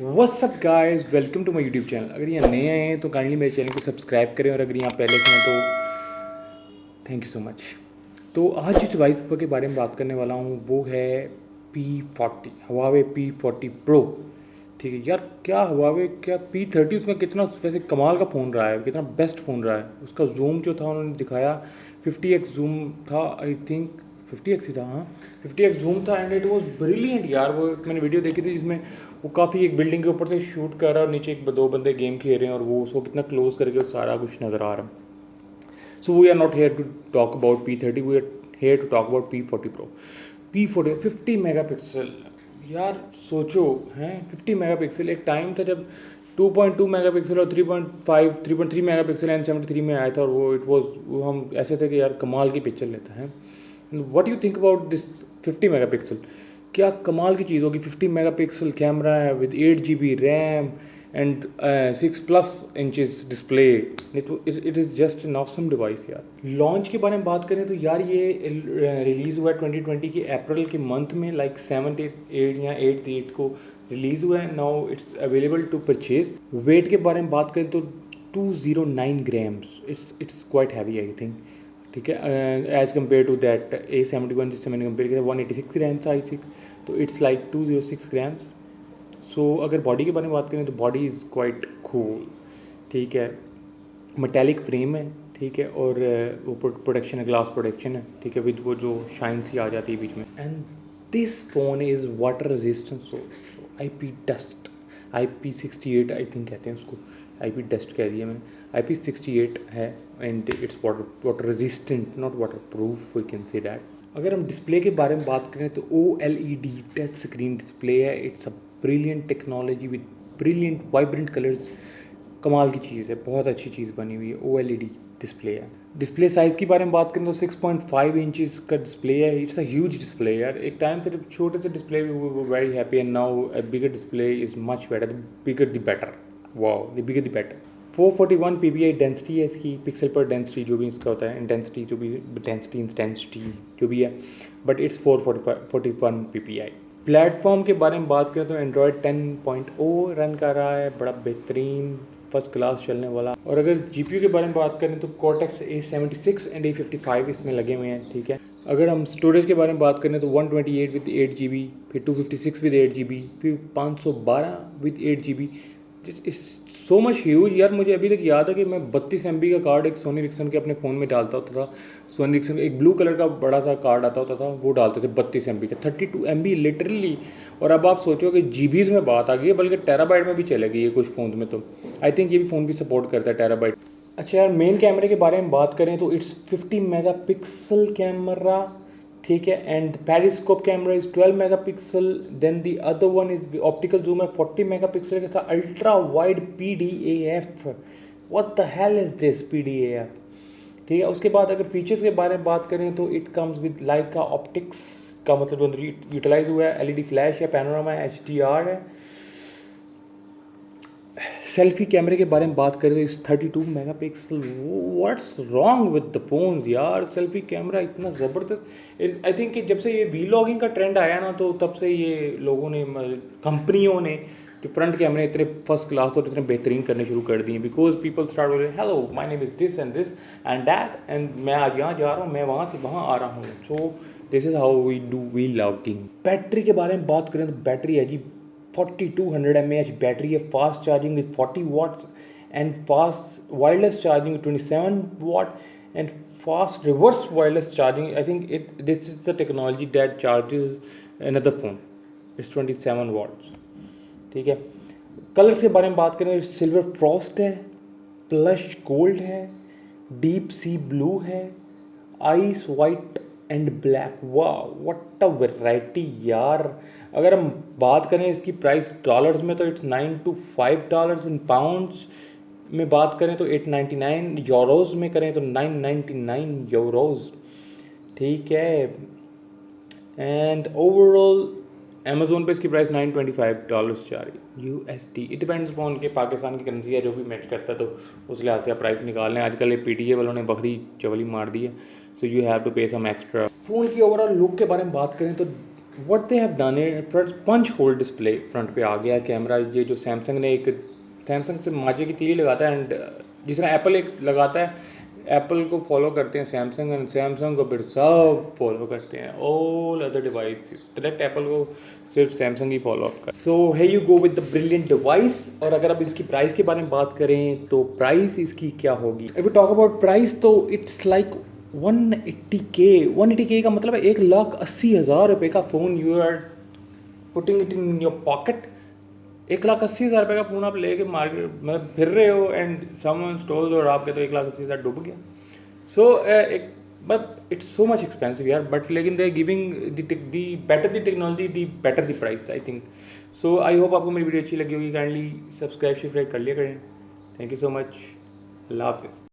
What's up guys, welcome to my YouTube channel. अगर यहाँ नए आए हैं तो काइंडली मेरे चैनल को सब्सक्राइब करें, और अगर यहाँ पहले से हैं तो थैंक यू सो मच। तो आज जिस डिवाइस के बारे में बात करने वाला हूँ वो है P40, Huawei P40 Pro। ठीक है यार, क्या Huawei क्या P30 उसमें कितना वैसे कमाल का फ़ोन रहा है, कितना बेस्ट फ़ोन रहा है। उसका जूम जो था उन्होंने दिखाया 50x जूम था, आई थिंक 50x ही था, हाँ 50x जूम था एंड इट वाज ब्रिलियंट यार। वो मैंने वीडियो देखी थी जिसमें वो काफ़ी एक बिल्डिंग के ऊपर से शूट कर रहा है और नीचे एक दो बंदे गेम खेल रहे हैं और वो उसको कितना क्लोज करके सारा कुछ नज़र आ रहा है। So we are not here to talk about P30, we are here to talk about P40 Pro। P40 50 megapixel, यार सोचो हैं 50 मेगापिक्सल। एक टाइम था जब 2.2 मेगापिक्सल और 3.5 3.3 मेगापिक्सल N73 में आया था और वो इट वाज हम ऐसे थे कि यार कमाल की पिक्चर लेता है। What you think about this 50 megapixel? क्या कमाल की चीज़ होगी। 50 मेगापिक्सल कैमरा है with 8 GB RAM and 6+ inches display. It is just an awesome device यार। लॉन्च के बारे में बात करें तो यार ये रिलीज़ हुआ है 2020 के अप्रैल के मंथ में, लाइक 7 8 या 8 को रिलीज़ हुआ है। Now it's available to purchase. Weight के बारे में बात करें तो 209 grams, it's quite heavy I think. ठीक है, as compare to that A71 जिससे मैंने कंपेयर किया 186 ग्राम था आई थिंक, तो इट्स लाइक 206 ग्राम्स। सो अगर बॉडी के बारे में बात करें तो बॉडी इज़ क्वाइट कूल। ठीक है, मेटेलिक फ्रेम है, ठीक है, और वो प्रोटेक्शन है, ग्लास प्रोटेक्शन है, ठीक है, विद वो जो शाइन सी आ जाती है बीच में। And this phone is water resistant, so IP dust, IP68 I think कहते हैं उसको, IP डस्ट कह दिया मैंने, IP68 है and it's water resistant, not waterproof, we can say that. अगर हम डिस्प्ले के बारे में बात करें तो OLED टच स्क्रीन डिस्प्ले है। It's a brilliant technology with brilliant vibrant colours. कमाल की चीज़ है, बहुत अच्छी चीज़ बनी हुई है, OLED डिस्प्ले है। डिस्प्ले साइज़ की बारे में बात करें तो 6.5 इंचज़ का डिस्प्ले है। इट्स अ ह्यूज डिस्प्ले यार। एक टाइम से छोटे से डिस्प्ले भी वो very happy and now a bigger display is much better, the bigger the better, wow the bigger the better. 441 PPI density है इसकी, पिक्सल पर डेंसिटी जो भी इसका होता है, इंटेंसिटी जो भी डेंसिटी जो भी है, बट इट्स 441 PPI। प्लेटफॉर्म के बारे में बात करें तो एंड्रॉयड 10.0 रन कर रहा है, बड़ा बेहतरीन फर्स्ट क्लास चलने वाला। और अगर GPU के बारे में बात करें तो Cortex A76 एंड A55 इसमें लगे हुए हैं, ठीक है। अगर हम स्टोरेज के बारे में बात करें तो 128 विद 8 GB, फिर 256 विद 8 GB, फिर 512 with 8 GB। It's so much huge यार। मुझे अभी तक याद है कि मैं 32 MB का कार्ड एक सोनी रिक्सन के अपने फ़ोन में डालता होता था। सोनी रिक्सन एक ब्लू कलर का बड़ा सा कार्ड आता होता था, वो डालते थे 32 MB का, 32 MB लिटरली। और अब आप सोचो कि GBs में बात आ गई है, बल्कि टेराबाइट में भी चले गई है कुछ फ़ोन में। तो आई थिंक ये भी फ़ोन भी सपोर्ट करता है टेराबाइट। अच्छा यार, मेन कैमरे के बारे में बात करें तो इट्स 50 मेगापिक्सल कैमरा, ठीक है, and periscope camera is 12 megapixel. Then the other one is optical zoom है 40 मेगापिक्सल के साथ ultra wide PDAF। What the hell is this PDAF? ठीक है, उसके बाद अगर फीचर्स के बारे में बात करें तो it comes with Leica optics का, मतलब अंदर यूटिलाइज हुआ है, LED फ्लैश है, पैनोरामा है, HDR है। सेल्फी कैमरे के बारे में बात करें तो इस 32 megapixel. What's wrong with the phones यार, सेल्फी कैमरा इतना ज़बरदस्त। आई थिंक कि जब से ये वीलॉगिंग का ट्रेंड आया ना, तो तब से ये लोगों ने, कंपनियों ने जो फ्रंट कैमरे इतने फर्स्ट क्लास और इतने बेहतरीन करने शुरू कर दिए, बिकॉज पीपल स्टार्ट बोले hello my name is this and that and मैं आज यहाँ जा रहा हूँ, मैं वहाँ से वहाँ आ रहा हूँ। So this is how we do vlogging. Battery के बारे में बात करें तो बैटरी है जी 4200 mAh बैटरी है, fast charging is 40 watts and fast wireless charging 27 watt and fast reverse wireless charging. I think this is the technology that charges another phone, it's 27 watts, ठीक है। कलर्स के बारे में बात करें, सिल्वर फ्रॉस्ट है, plush gold है, deep सी blue है, आइस वाइट एंड ब्लैक। वाह व्हाट अ वैरायटी यार। अगर हम बात करें इसकी प्राइस डॉलर्स में तो इट्स $9 to $5, इन पाउंड्स में बात करें तो 899, यूरोज में करें तो 999 यूरोज, ठीक है। एंड ओवरऑल अमेजोन पे इसकी प्राइस $925 जा रही है USD। इट डिपेंड्स अपॉन के पाकिस्तान की करेंसी है जो भी मैच करता है, तो उस लिहाज से आप प्राइस निकाल लें। आजकल ये PTA वालों ने बकरी चवली मार दी है, so you have to pay some extra. Phone की ओवरऑल लुक के बारे में बात करें तो व्हाट दे हैव डन है, front punch hole display front पे आ गया है कैमरा। ये जो सैमसंग ने एक सैमसंग से माजे की तीली लगाता है, एंड जिस तरह एप्पल एक लगाता है, एप्पल को फॉलो करते हैं सैमसंग, एंड सैमसंग को फिर सब फॉलो करते हैं all other device. Direct Apple को सिर्फ सैमसंग ही फॉलो अप कर। सो है you go with the brilliant device. और अगर अब इसकी प्राइस के बारे में बात करें तो प्राइस इसकी क्या होगी। If you talk about price तो इट्स लाइक 180K। 180K का मतलब है 1,80,000 रुपये का फ़ोन। You are putting it in your pocket. 1,80,000 रुपये का फ़ोन आप लेके मार्केट में फिर रहे हो, एंड समवन स्टोल्स और आपके तो 1,80,000 डूब गया। सो एक but it's so much expensive यार, बट लेकिन they are giving the better the technology the better the price I think. So I hope आपको मेरी वीडियो अच्छी लगी होगी। काइंडली सब्सक्राइब कर लिया करें। Thank you so much. अल्लाह हाफिज़।